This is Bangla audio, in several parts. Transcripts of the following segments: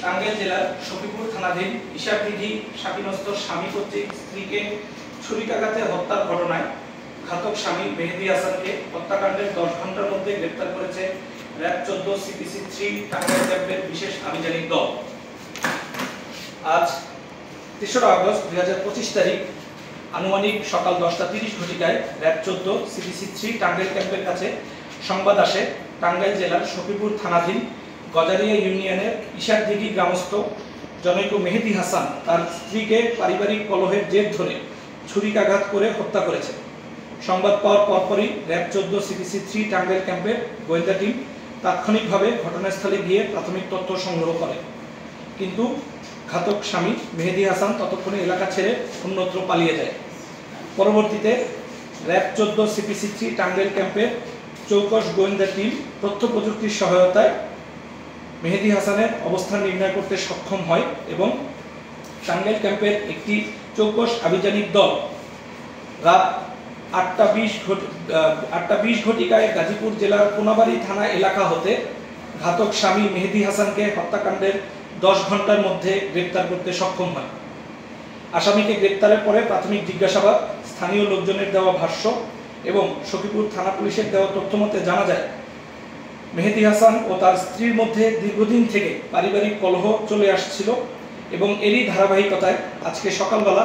টাঙ্গাইল জেলার সখীপুর থানাধীন ইশাকদিঘি শাকিনস্ত স্বামী কর্তৃক স্ত্রীকে ছুরিকাঘাতে হত্যার ঘটনায় ঘাতক স্বামী মেহেদী হাসানকে হত্যাকাণ্ডের 10 ঘন্টার মধ্যে গ্রেপ্তার করেছে র‍্যাব 14 সিপিসি 3 টাঙ্গাইল ক্যাম্পের বিশেষ আভিযানিক দল। আজ ৩রা আগস্ট 2025 তারিখ আনুমানিক সকাল 10:30 ঘটিকায় র‍্যাব 14 সিপিসি 3 টাঙ্গাইল ক্যাম্পের কাছে সংবাদ আসে টাঙ্গাইল জেলার সখীপুর থানাধীন গজারিয়া ইউনিয়নের ইশাকদিঘি গ্রামস্থ জনৈক মেহেদী হাসান তার স্ত্রীকে পারিবারিক কলহের জের ধরে ছুরিকাঘাত করে হত্যা করেছে। সংবাদ পাওয়ার পরপরই র‍্যাব 14 সিপিসি 3 টাঙ্গাইল ক্যাম্পের গোয়েন্দা টিম তাৎক্ষণিকভাবে ঘটনাস্থলে গিয়ে প্রাথমিক তথ্য সংগ্রহ করে, কিন্তু ঘাতক স্বামী মেহেদী হাসান ততক্ষণে এলাকা ছেড়ে অন্যত্র পালিয়ে যায়। পরবর্তীতে র‍্যাব 14 সিপিসি 3 টাঙ্গাইল ক্যাম্পের চৌকস গোয়েন্দা টিম তথ্য প্রযুক্তির সহায়তায় মেহেদী হাসানের অবস্থান নির্ণয় করতে সক্ষম হয় এবং টাঙ্গাইল ক্যাম্পের একটি চৌকস আভিযানিক দল রাত 8:20 ঘটিকায় গাজীপুর জেলার কোনাবাড়ি থানা এলাকা হতে ঘাতক স্বামী মেহেদী হাসানকে হত্যাকাণ্ডের 10 ঘন্টার মধ্যে গ্রেপ্তার করতে সক্ষম হয়। আসামিকে গ্রেপ্তারের পরে প্রাথমিক জিজ্ঞাসাবাদ, স্থানীয় লোকজনের দেওয়া ভাষ্য এবং সখীপুর থানা পুলিশের দেওয়া তথ্য মতে জানা যায় মেহেদী হাসান ও তার স্ত্রীর মধ্যে দীর্ঘদিন থেকে পারিবারিক কলহ চলে আসছিল এবং এরই ধারাবাহিকতায় আজকে সকালবেলা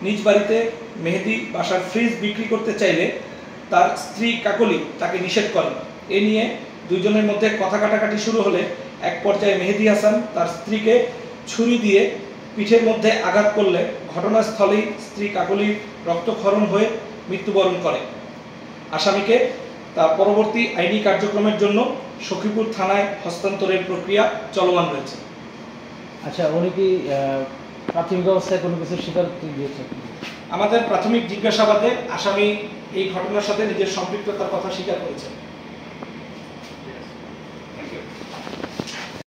নিজ বাড়িতে মেহেদী বাসার ফ্রিজ বিক্রি করতে চাইলে তার স্ত্রী কাকলি তাকে নিষেধ করেন। এ নিয়ে দুইজনের মধ্যে কথা কাটাকাটি শুরু হলে এক পর্যায়ে মেহেদী হাসান তার স্ত্রীকে ছুরি দিয়ে পিঠের মধ্যে আঘাত করলে ঘটনাস্থলেই স্ত্রী কাকলির রক্তক্ষরণ হয়ে মৃত্যুবরণ করে। আসামিকে তার পরবর্তী আইনি কার্যক্রমের জন্য সখীপুর থানায় হস্তান্তরের প্রক্রিয়া চলমান রয়েছে। আচ্ছা, উনি কি প্রাথমিক অবস্থায় কোনো কিছু স্বীকারোক্তি দিয়েছেন? আমাদের প্রাথমিক জিজ্ঞাসাবাদে আসামি এই ঘটনার সাথে নিজের সম্পৃক্ততার কথা স্বীকার করেছেন।